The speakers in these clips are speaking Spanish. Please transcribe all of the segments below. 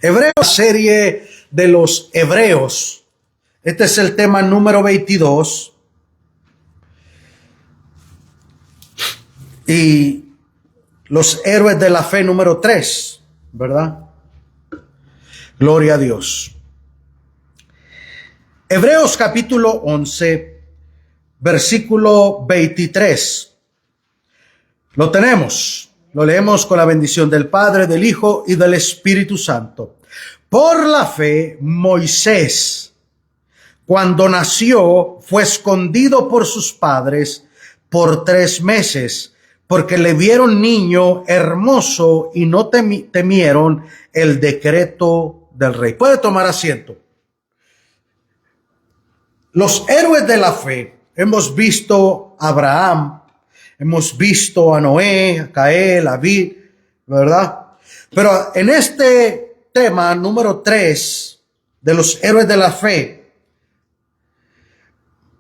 Hebreos, serie de los Hebreos. Este es el tema número 22. Y los héroes de la fe número 3, ¿verdad? Gloria a Dios. Hebreos capítulo 11, versículo 23. Lo tenemos. Lo leemos con la bendición del Padre, del Hijo y del Espíritu Santo. Por la fe, Moisés, cuando nació, fue escondido por sus padres por 3 meses, porque le vieron niño hermoso y no temieron el decreto del rey. Puede tomar asiento. Los héroes de la fe, hemos visto a Abraham, hemos visto a Noé, a Caín, a David, ¿verdad? Pero en este tema número 3 de los héroes de la fe,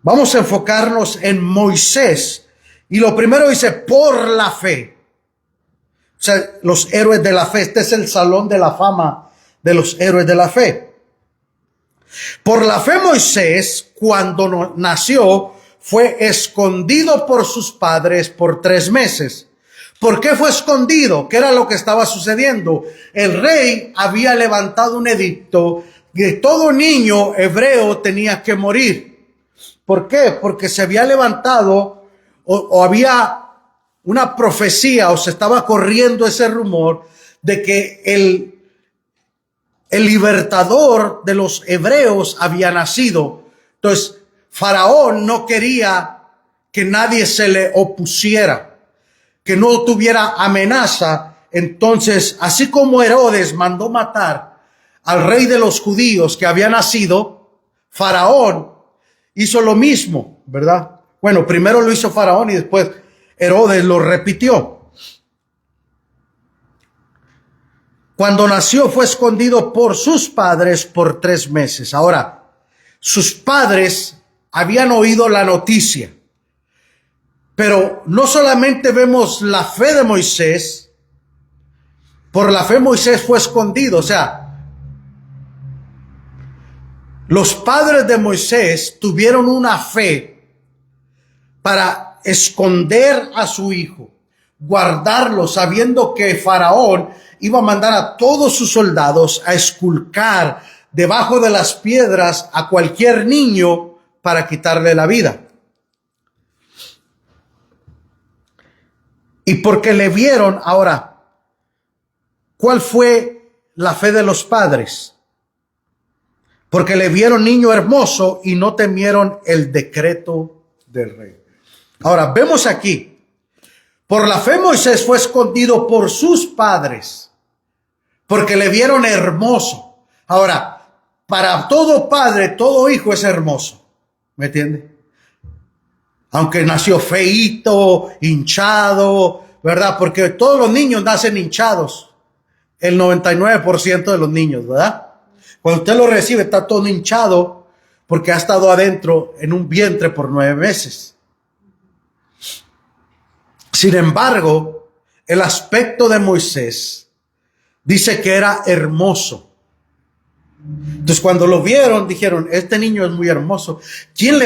vamos a enfocarnos en Moisés. Y lo primero dice, por la fe. O sea, los héroes de la fe. Este es el salón de la fama de los héroes de la fe. Por la fe Moisés, cuando nació, fue escondido por sus padres por 3 meses. ¿Por qué fue escondido? ¿Qué era lo que estaba sucediendo? El rey había levantado un edicto que todo niño hebreo tenía que morir. ¿Por qué? Porque se había levantado o había una profecía o se estaba corriendo ese rumor de que el libertador de los hebreos había nacido. Entonces, Faraón no quería que nadie se le opusiera, que no tuviera amenaza. Entonces, así como Herodes mandó matar al rey de los judíos que había nacido, Faraón hizo lo mismo, ¿verdad? Bueno, primero lo hizo Faraón y después Herodes lo repitió. Cuando nació fue escondido por sus padres por 3 meses. Ahora, sus padres habían oído la noticia. Pero no solamente vemos la fe de Moisés, por la fe Moisés fue escondido. O sea, los padres de Moisés tuvieron una fe para esconder a su hijo, guardarlo, sabiendo que Faraón iba a mandar a todos sus soldados a esculcar debajo de las piedras a cualquier niño para quitarle la vida. Y porque le vieron, ahora, ¿cuál fue la fe de los padres? Porque le vieron niño hermoso y no temieron el decreto del rey. Ahora, vemos aquí, por la fe Moisés fue escondido por sus padres, porque le vieron hermoso. Ahora, para todo padre, todo hijo es hermoso, ¿me entiende? Aunque nació feíto, hinchado, ¿verdad? Porque todos los niños nacen hinchados, el 99% de los niños, ¿verdad? Cuando usted lo recibe está todo hinchado porque ha estado adentro en un vientre por 9 meses. Sin embargo, el aspecto de Moisés dice que era hermoso. Entonces, cuando lo vieron, dijeron, este niño es muy hermoso. ¿Quién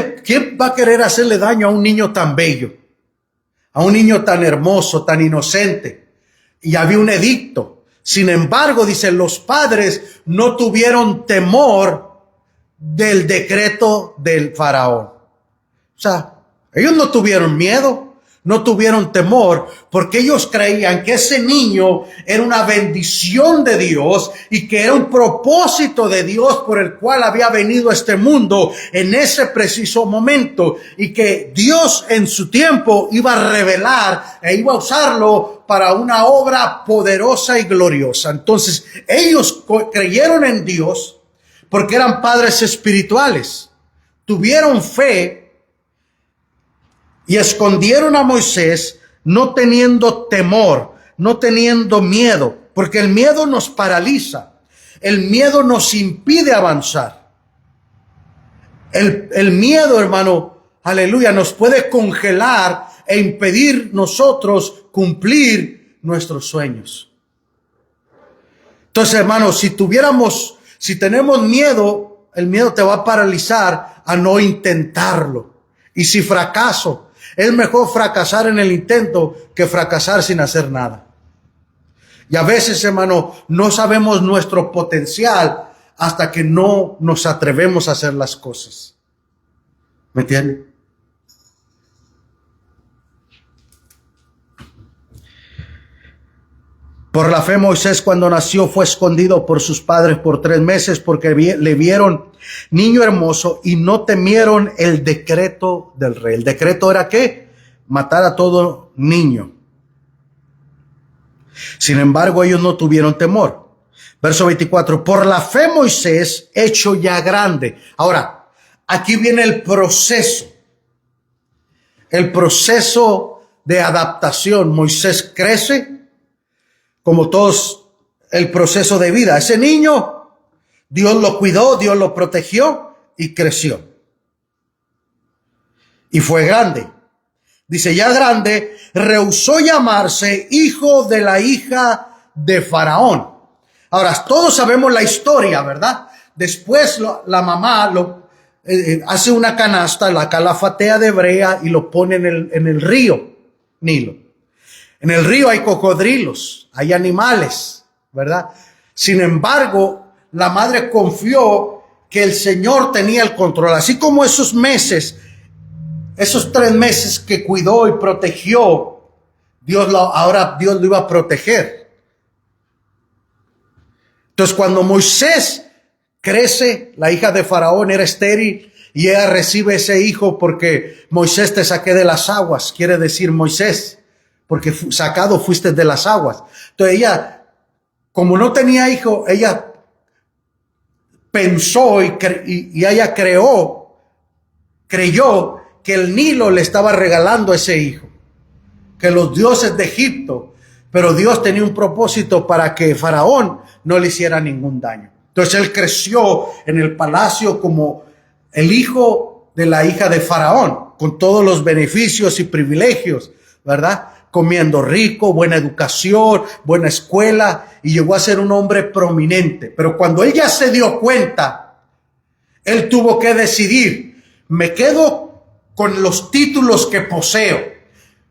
va a querer hacerle daño a un niño tan bello? A un niño tan hermoso, tan inocente. Y había un edicto. Sin embargo, dicen, los padres no tuvieron temor del decreto del faraón. O sea, ellos no tuvieron miedo. No tuvieron temor porque ellos creían que ese niño era una bendición de Dios y que era un propósito de Dios por el cual había venido a este mundo en ese preciso momento y que Dios en su tiempo iba a revelar e iba a usarlo para una obra poderosa y gloriosa. Entonces ellos creyeron en Dios porque eran padres espirituales, tuvieron fe y escondieron a Moisés no teniendo temor, no teniendo miedo, porque el miedo nos paraliza, el miedo nos impide avanzar. El miedo, hermano, aleluya, nos puede congelar e impedir nosotros cumplir nuestros sueños. Entonces, hermanos, si tenemos miedo, el miedo te va a paralizar a no intentarlo. Y si fracaso, es mejor fracasar en el intento que fracasar sin hacer nada. Y a veces, hermano, no sabemos nuestro potencial hasta que no nos atrevemos a hacer las cosas. ¿Me entienden? Por la fe, Moisés, cuando nació, fue escondido por sus padres por 3 meses porque le vieron niño hermoso y no temieron el decreto del rey. El decreto era ¿qué? Matar a todo niño. Sin embargo, ellos no tuvieron temor. Verso 24. Por la fe, Moisés, hecho ya grande. Ahora, aquí viene el proceso. El proceso de adaptación. Moisés crece. Como todos, el proceso de vida. Ese niño, Dios lo cuidó, Dios lo protegió y creció. Y fue grande. Dice, ya grande, rehusó llamarse hijo de la hija de Faraón. Ahora, todos sabemos la historia, ¿verdad? Después la mamá hace una canasta, la calafatea de brea y lo pone en el río Nilo. En el río hay cocodrilos, hay animales, ¿verdad? Sin embargo, la madre confió que el Señor tenía el control. Así como esos 3 meses que cuidó y protegió, ahora Dios lo iba a proteger. Entonces, cuando Moisés crece, la hija de Faraón era estéril y ella recibe ese hijo porque Moisés te saqué de las aguas, quiere decir Moisés. Porque sacado fuiste de las aguas. Entonces ella, como no tenía hijo, ella pensó y ella creyó que el Nilo le estaba regalando ese hijo. Que los dioses de Egipto, pero Dios tenía un propósito para que Faraón no le hiciera ningún daño. Entonces él creció en el palacio como el hijo de la hija de Faraón, con todos los beneficios y privilegios, ¿verdad? Comiendo rico, buena educación, buena escuela, y llegó a ser un hombre prominente. Pero cuando él ya se dio cuenta, él tuvo que decidir, me quedo con los títulos que poseo,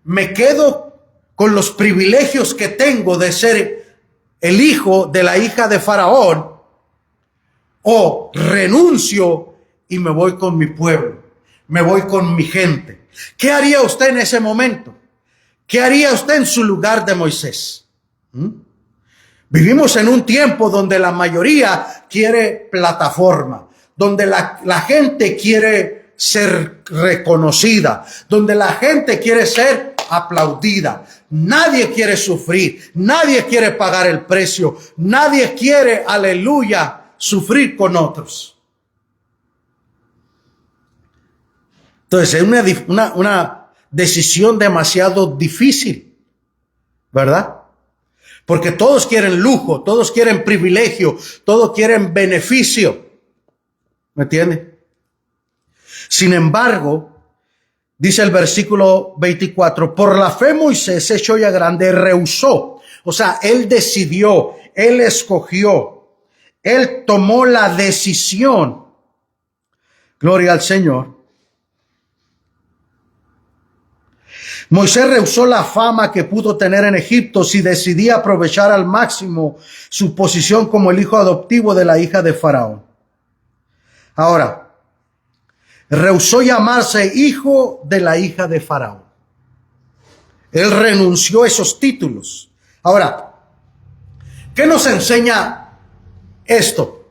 me quedo con los privilegios que tengo de ser el hijo de la hija de Faraón, o renuncio y me voy con mi pueblo, me voy con mi gente. ¿Qué haría usted en ese momento? ¿Qué haría usted en su lugar de Moisés? Vivimos en un tiempo donde la mayoría quiere plataforma, donde la gente quiere ser reconocida, donde la gente quiere ser aplaudida. Nadie quiere sufrir, nadie quiere pagar el precio, nadie quiere, aleluya, sufrir con otros. Entonces es una decisión demasiado difícil, ¿verdad? Porque todos quieren lujo, todos quieren privilegio, todos quieren beneficio. ¿Me entiende? Sin embargo, dice el versículo 24, por la fe Moisés, hecho ya grande, rehusó. O sea, él decidió, él escogió, él tomó la decisión. Gloria al Señor. Moisés rehusó la fama que pudo tener en Egipto si decidía aprovechar al máximo su posición como el hijo adoptivo de la hija de Faraón. Ahora, rehusó llamarse hijo de la hija de Faraón. Él renunció a esos títulos. Ahora, ¿qué nos enseña esto?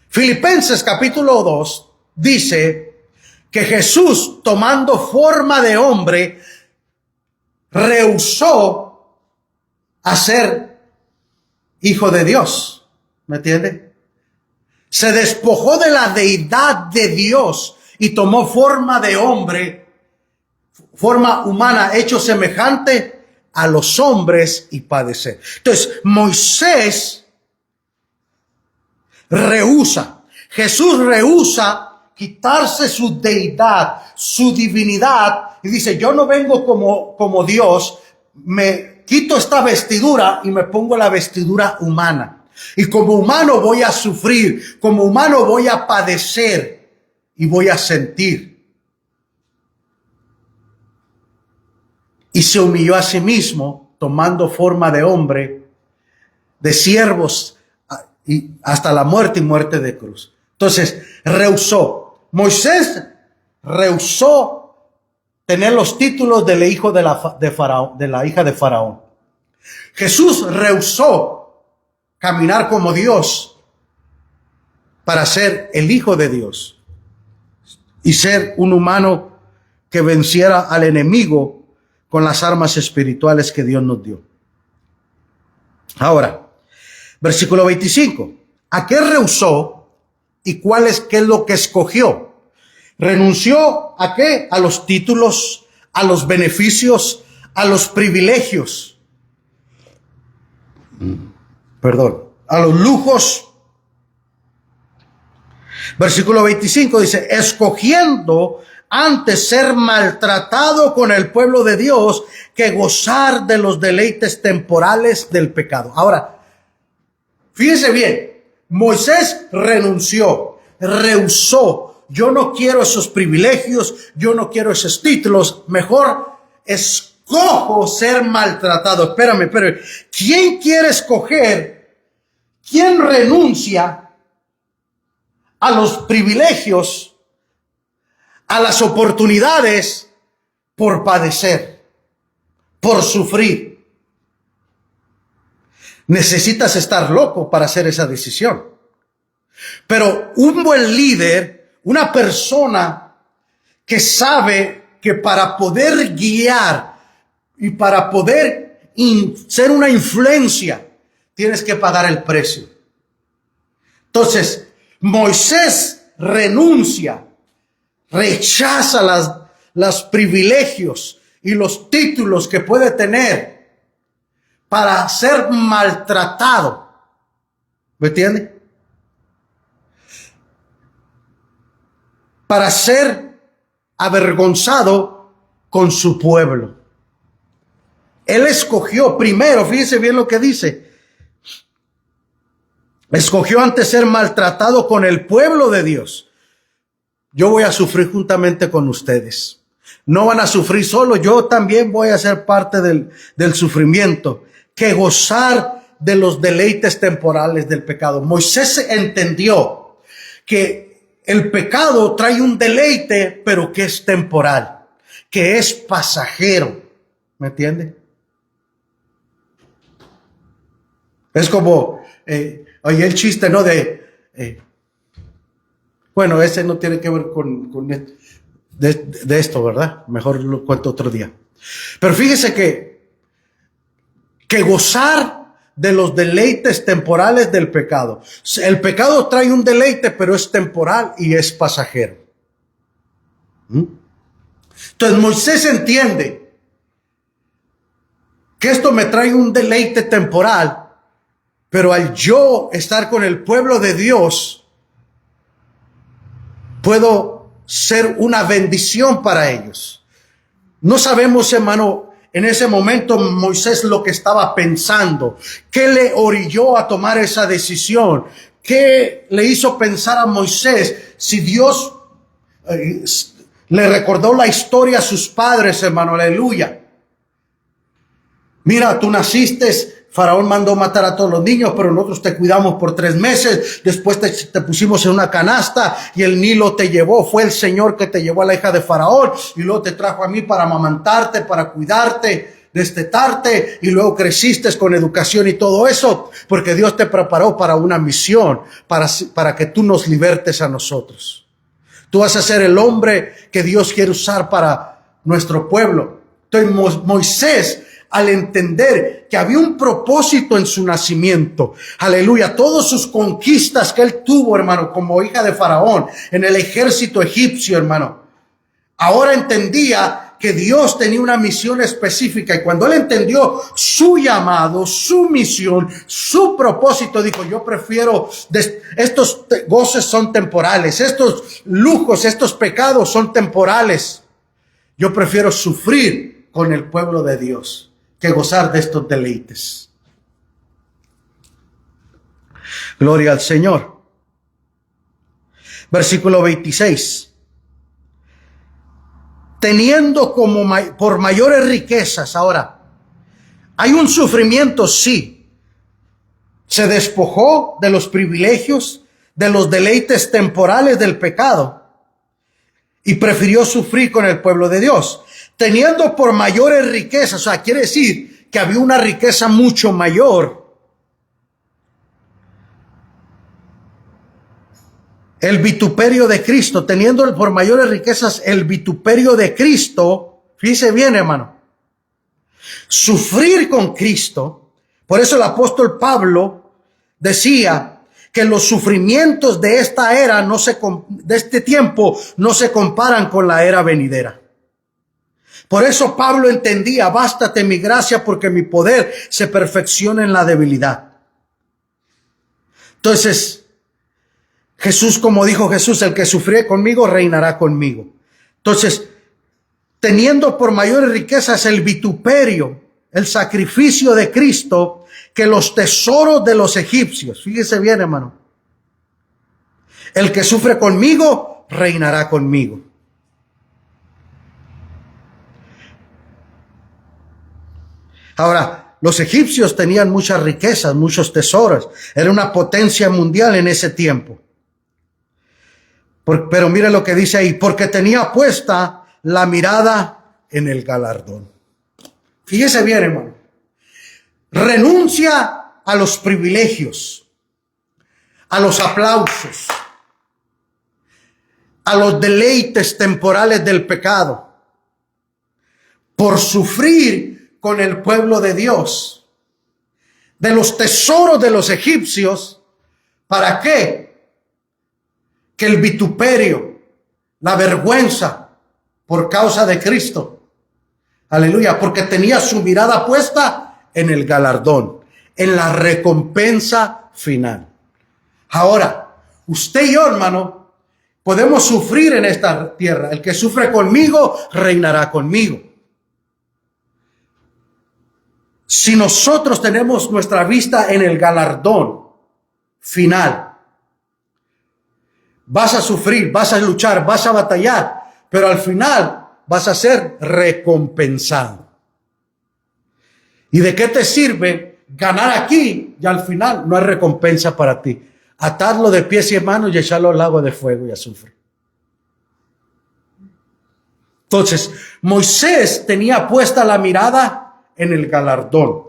Filipenses capítulo 2 dice que Jesús, tomando forma de hombre, rehusó a ser hijo de Dios. ¿Me entiende? Se despojó de la deidad de Dios y tomó forma de hombre, forma humana, hecho semejante a los hombres y padecer. Entonces, Moisés rehúsa, Jesús rehúsa quitarse su deidad, su divinidad, y dice, yo no vengo como Dios, me quito esta vestidura y me pongo la vestidura humana. Y como humano voy a sufrir, como humano voy a padecer y voy a sentir. Y se humilló a sí mismo, tomando forma de hombre, de siervos, y hasta la muerte y muerte de cruz. Entonces, rehusó. Moisés rehusó tener los títulos del hijo de la hija de Faraón. Jesús rehusó caminar como Dios para ser el Hijo de Dios y ser un humano que venciera al enemigo con las armas espirituales que Dios nos dio. Ahora, versículo 25. ¿A qué rehusó y qué es lo que escogió? ¿Renunció a qué? A los títulos, a los beneficios, a los privilegios. A los lujos. Versículo 25 dice, escogiendo antes ser maltratado con el pueblo de Dios que gozar de los deleites temporales del pecado. Ahora, fíjese bien, Moisés renunció, rehusó. Yo no quiero esos privilegios, yo no quiero esos títulos, mejor escojo ser maltratado. Espérame. ¿Quién quiere escoger? ¿Quién renuncia a los privilegios, a las oportunidades por padecer, por sufrir? Necesitas estar loco para hacer esa decisión. Pero un buen líder, una persona que sabe que para poder guiar y para poder ser una influencia, tienes que pagar el precio. Entonces, Moisés renuncia, rechaza los privilegios y los títulos que puede tener para ser maltratado. ¿Me entiende? Para ser avergonzado con su pueblo. Él escogió primero, fíjese bien lo que dice. Escogió antes ser maltratado con el pueblo de Dios. Yo voy a sufrir juntamente con ustedes. No van a sufrir solo, yo también voy a ser parte del sufrimiento, que gozar de los deleites temporales del pecado. Moisés entendió que el pecado trae un deleite, pero que es temporal, que es pasajero. ¿Me entiende? Es como, oye, el chiste, ¿no? Bueno, ese no tiene que ver con de esto, ¿verdad? Mejor lo cuento otro día. Pero fíjese que gozar de los deleites temporales del pecado. El pecado trae un deleite, pero es temporal y es pasajero. Entonces Moisés entiende que esto me trae un deleite temporal, pero al yo estar con el pueblo de Dios, puedo ser una bendición para ellos. No sabemos, hermano, en ese momento Moisés lo que estaba pensando. ¿Qué le orilló a tomar esa decisión? ¿Qué le hizo pensar a Moisés? Si Dios le recordó la historia a sus padres, hermano, aleluya. Mira, tú naciste, Faraón mandó matar a todos los niños, pero nosotros te cuidamos por 3 meses. Después te pusimos en una canasta y el Nilo te llevó. Fue el Señor que te llevó a la hija de Faraón y luego te trajo a mí para amamantarte, para cuidarte, destetarte, y luego creciste con educación y todo eso, porque Dios te preparó para una misión, para que tú nos libertes a nosotros. Tú vas a ser el hombre que Dios quiere usar para nuestro pueblo. Entonces Moisés, al entender que había un propósito en su nacimiento, aleluya, todas sus conquistas que él tuvo, hermano, como hija de Faraón, en el ejército egipcio, hermano, ahora entendía que Dios tenía una misión específica, y cuando él entendió su llamado, su misión, su propósito, dijo, yo prefiero, estos goces son temporales, estos lujos, estos pecados son temporales, yo prefiero sufrir con el pueblo de Dios que gozar de estos deleites. Gloria al Señor. Versículo 26. Teniendo por mayores riquezas. Ahora, hay un sufrimiento, sí. Se despojó de los privilegios, de los deleites temporales del pecado y prefirió sufrir con el pueblo de Dios. Teniendo por mayores riquezas, o sea, quiere decir que había una riqueza mucho mayor. El vituperio de Cristo, teniendo por mayores riquezas el vituperio de Cristo. Fíjese bien, hermano. Sufrir con Cristo. Por eso el apóstol Pablo decía que los sufrimientos de esta era, de este tiempo, no se comparan con la era venidera. Por eso Pablo entendía: bástate mi gracia, porque mi poder se perfecciona en la debilidad. Entonces, Jesús, como dijo Jesús, el que sufriere conmigo reinará conmigo. Entonces, teniendo por mayores riquezas el vituperio, el sacrificio de Cristo, que los tesoros de los egipcios. Fíjese bien, hermano. El que sufre conmigo reinará conmigo. Ahora, los egipcios tenían muchas riquezas, muchos tesoros. Era una potencia mundial en ese tiempo. Pero mire lo que dice ahí: porque tenía puesta la mirada en el galardón. Fíjese bien, hermano. Renuncia a los privilegios, a los aplausos, a los deleites temporales del pecado, por sufrir con el pueblo de Dios, de los tesoros de los egipcios. ¿Para qué? Que el vituperio, la vergüenza por causa de Cristo. Aleluya, porque tenía su mirada puesta en el galardón, en la recompensa final. Ahora, usted y yo, hermano, podemos sufrir en esta tierra. El que sufre conmigo reinará conmigo. Si nosotros tenemos nuestra vista en el galardón final, vas a sufrir, vas a luchar, vas a batallar, pero al final vas a ser recompensado. ¿Y de qué te sirve ganar aquí y al final no hay recompensa para ti? Atarlo de pies y manos y echarlo al lago de fuego y azufre. Entonces, Moisés tenía puesta la mirada en el galardón.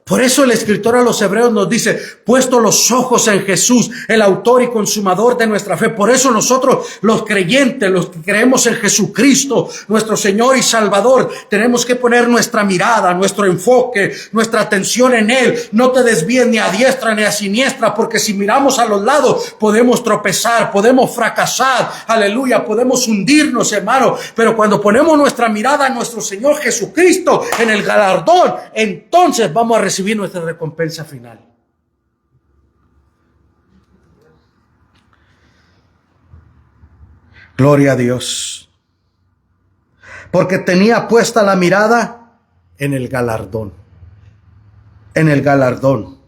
Por eso el escritor a los Hebreos nos dice: puesto los ojos en Jesús, el autor y consumador de nuestra fe. Por eso nosotros, los creyentes, los que creemos en Jesucristo, nuestro Señor y Salvador, tenemos que poner nuestra mirada, nuestro enfoque, nuestra atención en Él. No te desvíes ni a diestra ni a siniestra, porque si miramos a los lados podemos tropezar, podemos fracasar, aleluya, podemos hundirnos, hermano. Pero cuando ponemos nuestra mirada en nuestro Señor Jesucristo, en el galardón, entonces vamos a recibir nuestra recompensa final. Gloria a Dios. Porque tenía puesta la mirada en el galardón. En el galardón.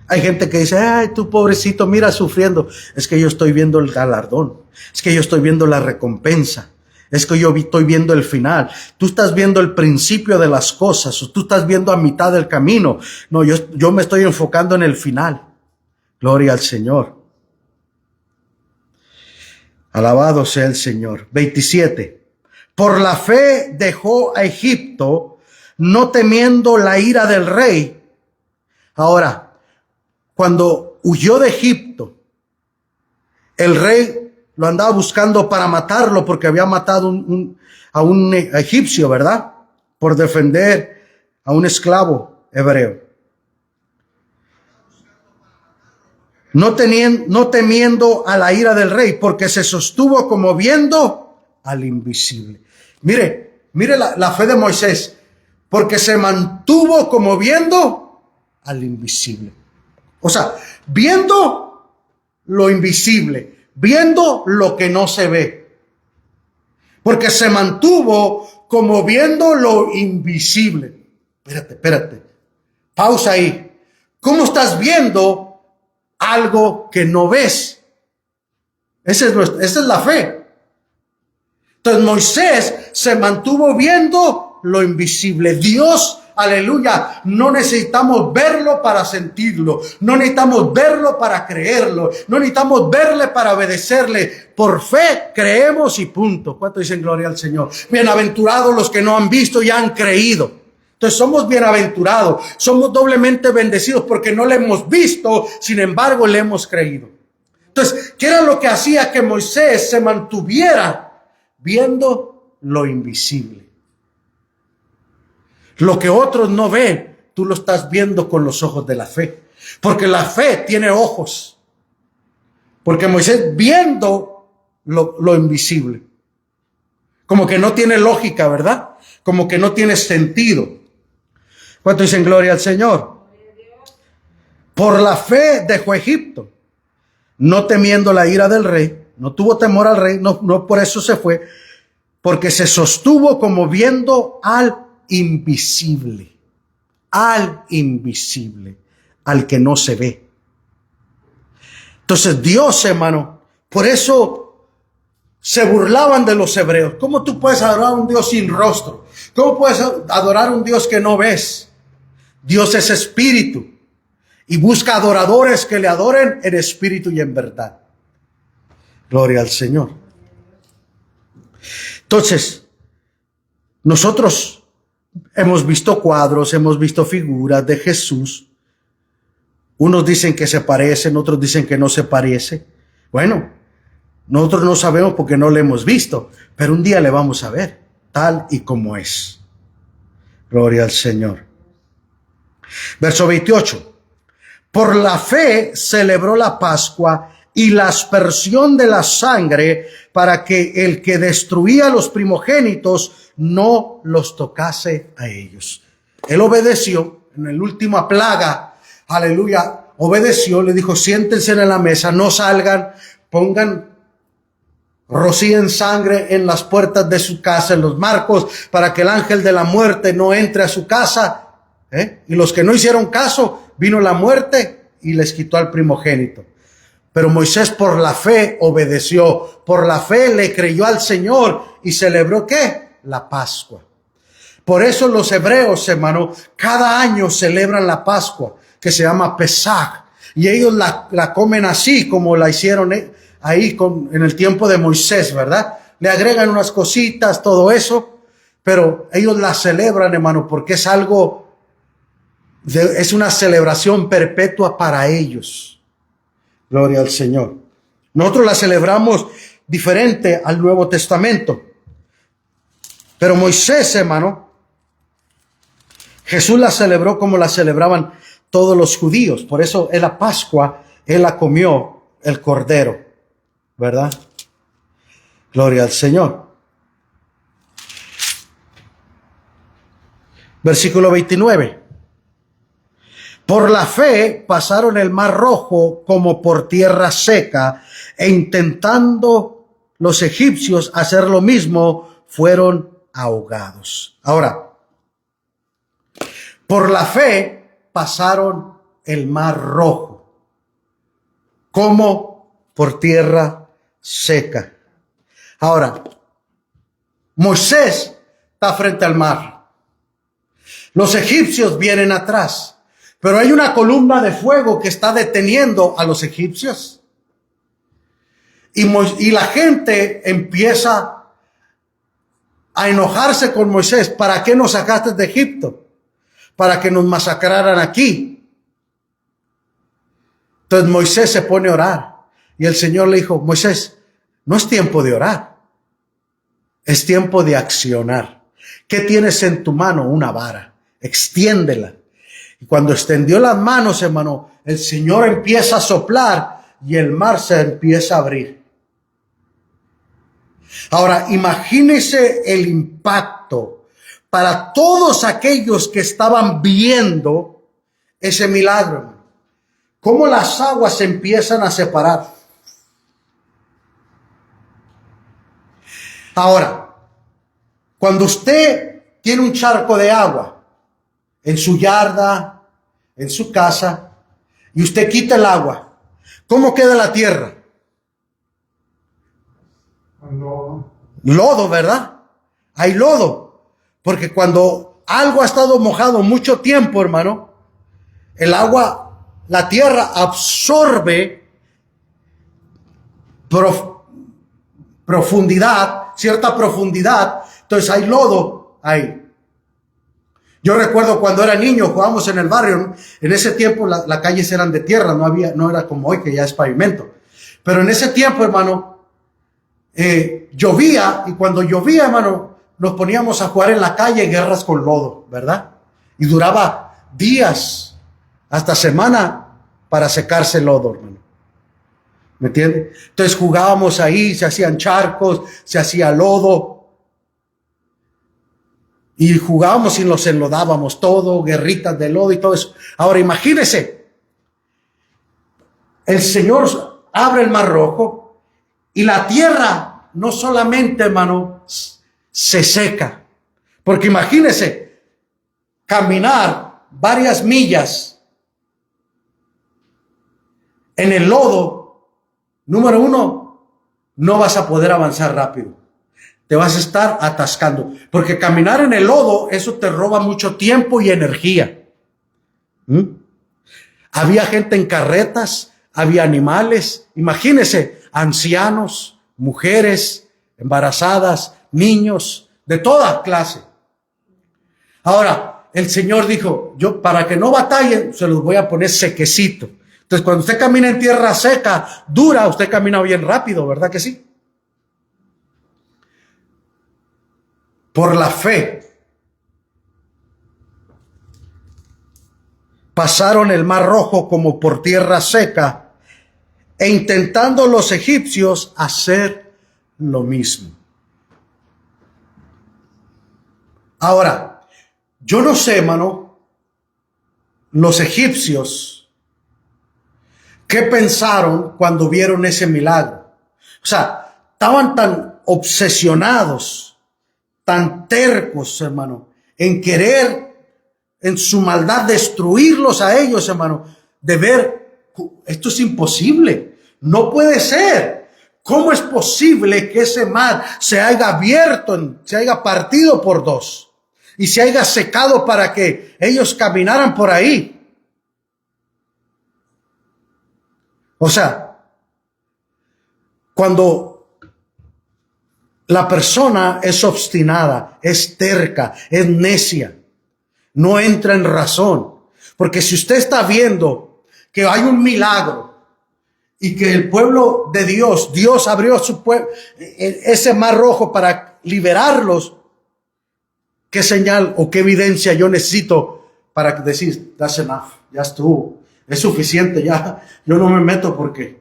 Hay gente que dice: ay, tú pobrecito, mira sufriendo. Es que yo estoy viendo el galardón. Es que yo estoy viendo la recompensa. Es que yo estoy viendo el final. Tú estás viendo el principio de las cosas, o tú estás viendo a mitad del camino. No, yo me estoy enfocando en el final. Gloria al Señor. Alabado sea el Señor. 27. Por la fe dejó a Egipto, no temiendo la ira del rey. Ahora, cuando huyó de Egipto, el rey lo andaba buscando para matarlo, porque había matado a un egipcio, ¿verdad? Por defender a un esclavo hebreo. No temiendo a la ira del rey, porque se sostuvo como viendo al invisible. Mire la fe de Moisés, porque se mantuvo como viendo al invisible. O sea, viendo lo invisible, viendo lo que no se ve. Porque se mantuvo como viendo lo invisible. Espérate. Pausa ahí. ¿Cómo estás viendo algo que no ves. Esa es la fe. Entonces Moisés se mantuvo viendo lo invisible. Dios, aleluya, no necesitamos verlo para sentirlo, no necesitamos verlo para creerlo, no necesitamos verle para obedecerle. Por fe creemos y punto. ¿Cuánto dicen gloria al Señor? Bienaventurados los que no han visto y han creído. Entonces somos bienaventurados, somos doblemente bendecidos porque no le hemos visto, sin embargo le hemos creído. Entonces, ¿qué era lo que hacía que Moisés se mantuviera viendo lo invisible? Lo que otros no ven, tú lo estás viendo con los ojos de la fe. Porque la fe tiene ojos. Porque Moisés viendo lo invisible. Como que no tiene lógica, ¿verdad? Como que no tiene sentido. ¿Cuánto dicen gloria al Señor? Por la fe dejó Egipto, no temiendo la ira del rey. No tuvo temor al rey, no por eso se fue. Porque se sostuvo como viendo al invisible, al que no se ve. Entonces Dios, hermano, por eso se burlaban de los hebreos. ¿Cómo tú puedes adorar a un Dios sin rostro? ¿Cómo puedes adorar a un Dios que no ves? Dios es espíritu y busca adoradores que le adoren en espíritu y en verdad. Gloria al Señor. Entonces, nosotros hemos visto cuadros, hemos visto figuras de Jesús. Unos dicen que se parecen, otros dicen que no se parece. Bueno, nosotros no sabemos porque no le hemos visto, pero un día le vamos a ver, tal y como es. Gloria al Señor. Verso 28. Por la fe celebró la Pascua y la aspersión de la sangre para que el que destruía los primogénitos no los tocase a ellos. Él obedeció en la última plaga, aleluya, obedeció, le dijo, siéntense en la mesa, no salgan, rocíen sangre en las puertas de su casa, en los marcos, para que el ángel de la muerte no entre a su casa. Y los que no hicieron caso, vino la muerte y les quitó al primogénito. Pero Moisés por la fe obedeció, por la fe le creyó al Señor y celebró ¿qué? La Pascua. Por eso los hebreos, hermano, cada año celebran la Pascua, que se llama Pesaj, y ellos la comen así como la hicieron ahí en el tiempo de Moisés, ¿verdad? Le agregan unas cositas, todo eso, pero ellos la celebran, hermano, porque es algo, es una celebración perpetua para ellos. Gloria al Señor. Nosotros la celebramos diferente al Nuevo Testamento. Pero Moisés, hermano, Jesús la celebró como la celebraban todos los judíos. Por eso en la Pascua, él la comió el cordero, ¿verdad? Gloria al Señor. Versículo 29. Por la fe pasaron el mar Rojo como por tierra seca, e intentando los egipcios hacer lo mismo, fueron ahogados. Ahora, por la fe pasaron el mar Rojo como por tierra seca. Ahora, Moisés está frente al mar. Los egipcios vienen atrás. Pero hay una columna de fuego que está deteniendo a los egipcios. Y la gente empieza a enojarse con Moisés. ¿Para qué nos sacaste de Egipto? Para que nos masacraran aquí. Entonces Moisés se pone a orar. Y el Señor le dijo, Moisés, no es tiempo de orar. Es tiempo de accionar. ¿Qué tienes en tu mano? Una vara. Extiéndela. Y cuando extendió las manos, hermano, el Señor empieza a soplar y el mar se empieza a abrir. Ahora, imagínese el impacto para todos aquellos que estaban viendo ese milagro, hermano. Cómo las aguas se empiezan a separar. Ahora, cuando usted tiene un charco de agua en su yarda, en su casa, y usted quita el agua, ¿cómo queda la tierra? Lodo, ¿verdad? Hay lodo. Porque cuando algo ha estado mojado mucho tiempo, hermano, el agua, la tierra absorbe profundidad, cierta profundidad. Entonces hay lodo ahí. Yo recuerdo cuando era niño, jugábamos en el barrio. En ese tiempo las calles eran de tierra, no era como hoy que ya es pavimento. Pero en ese tiempo, hermano, llovía, y cuando llovía, hermano, nos poníamos a jugar en la calle guerras con lodo, ¿verdad? Y duraba días, hasta semana, para secarse el lodo, hermano. ¿Me entiende? Entonces jugábamos ahí, se hacían charcos, se hacía lodo. Y jugábamos y nos enlodábamos todo, guerritas de lodo y todo eso. Ahora imagínese, el Señor abre el Mar Rojo y la tierra no solamente, hermano, se seca. Porque imagínese, caminar varias millas en el lodo, número uno, no vas a poder avanzar rápido. Te vas a estar atascando. Porque caminar en el lodo, eso te roba mucho tiempo y energía. Había gente en carretas, había animales. Imagínense, ancianos, mujeres, embarazadas, niños, de toda clase. Ahora, el Señor dijo, yo para que no batallen, se los voy a poner sequecito. Entonces, cuando usted camina en tierra seca, dura, usted camina bien rápido, ¿verdad que sí? Por la fe pasaron el Mar Rojo como por tierra seca, e intentando los egipcios hacer lo mismo. Ahora, yo no sé, hermano, los egipcios, ¿qué pensaron cuando vieron ese milagro? O sea, estaban tan obsesionados, tan tercos, hermano, en querer, en su maldad, destruirlos a ellos, hermano, de ver, esto es imposible, no puede ser. ¿Cómo es posible que ese mar se haya abierto, se haya partido por dos y se haya secado para que ellos caminaran por ahí? O sea, cuando la persona es obstinada, es terca, es necia, no entra en razón. Porque si usted está viendo que hay un milagro y que el pueblo de Dios, Dios abrió ese Mar Rojo para liberarlos, ¿qué señal o qué evidencia yo necesito para decir, that's enough, ya estuvo, es suficiente, ya, yo no me meto porque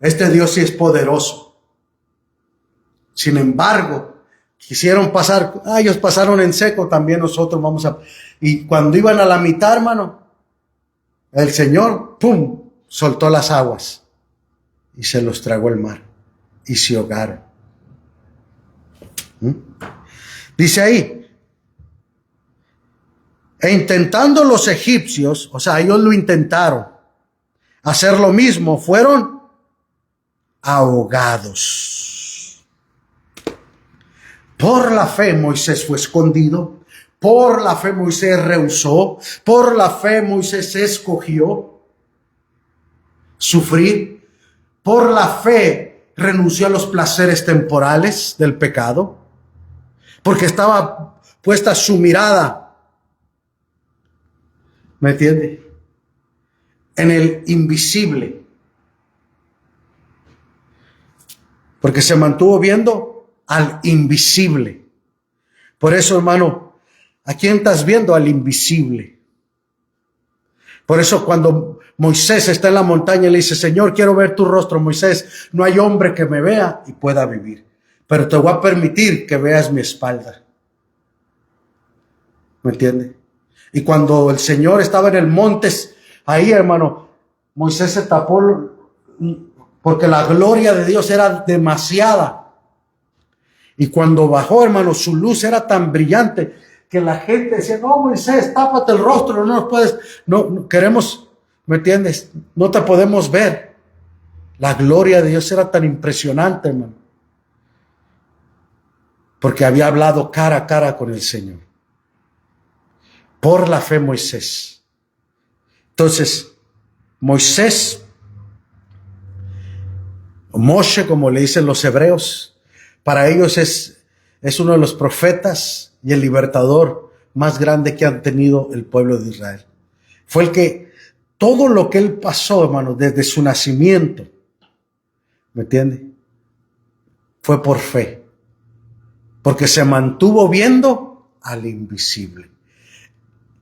este Dios sí es poderoso? Sin embargo, quisieron pasar, ellos pasaron en seco, también nosotros vamos a... Y cuando iban a la mitad, hermano, el Señor, ¡pum!, soltó las aguas y se los tragó el mar y se ahogaron. Dice ahí, e intentando los egipcios, o sea, ellos lo intentaron hacer lo mismo, fueron ahogados. Por la fe Moisés fue escondido, por la fe Moisés rehusó, por la fe Moisés escogió sufrir, por la fe renunció a los placeres temporales del pecado, porque estaba puesta su mirada, ¿me entiende?, en el invisible, porque se mantuvo viendo al invisible. Por eso, hermano, ¿a quién estás viendo? Al invisible. Por eso cuando Moisés está en la montaña y le dice, Señor, quiero ver tu rostro, Moisés, no hay hombre que me vea y pueda vivir, pero te voy a permitir que veas mi espalda. ¿Me entiende? Y cuando el Señor estaba en el monte, ahí, hermano, Moisés se tapó porque la gloria de Dios era demasiada. Y cuando bajó, hermano, su luz era tan brillante que la gente decía, no, Moisés, tápate el rostro, no nos puedes, no queremos, ¿me entiendes? No te podemos ver. La gloria de Dios era tan impresionante, hermano, porque había hablado cara a cara con el Señor. Por la fe Moisés. Entonces, Moisés, Moshe, como le dicen los hebreos, para ellos es uno de los profetas y el libertador más grande que han tenido el pueblo de Israel. Fue el que, todo lo que él pasó, hermano, desde su nacimiento, ¿me entiende? Fue por fe, porque se mantuvo viendo al invisible.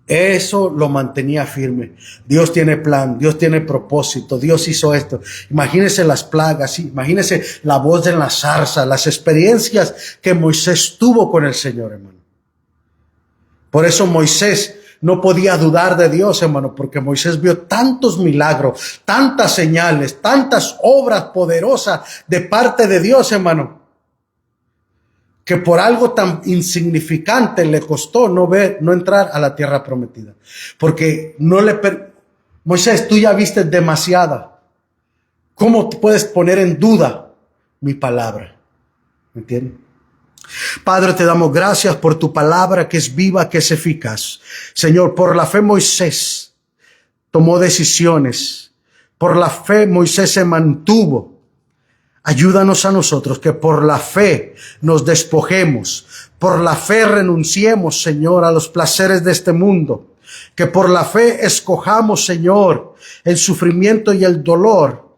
Eso lo mantenía firme. Dios tiene plan, Dios tiene propósito, Dios hizo esto. Imagínense las plagas, imagínense la voz de la zarza, las experiencias que Moisés tuvo con el Señor, hermano. Por eso Moisés no podía dudar de Dios, hermano, porque Moisés vio tantos milagros, tantas señales, tantas obras poderosas de parte de Dios, hermano, que por algo tan insignificante le costó no entrar a la tierra prometida. Porque Moisés, tú ya viste demasiada. ¿Cómo puedes poner en duda mi palabra? ¿Me entiendes? Padre, te damos gracias por tu palabra que es viva, que es eficaz. Señor, por la fe Moisés tomó decisiones. Por la fe Moisés se mantuvo. Ayúdanos a nosotros que por la fe nos despojemos, por la fe renunciemos, Señor, a los placeres de este mundo, que por la fe escojamos, Señor, el sufrimiento y el dolor,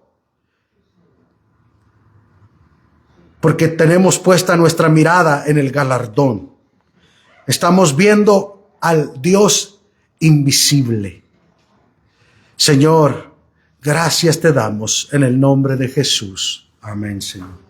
porque tenemos puesta nuestra mirada en el galardón. Estamos viendo al Dios invisible. Señor, gracias te damos en el nombre de Jesús. Amén, Señor.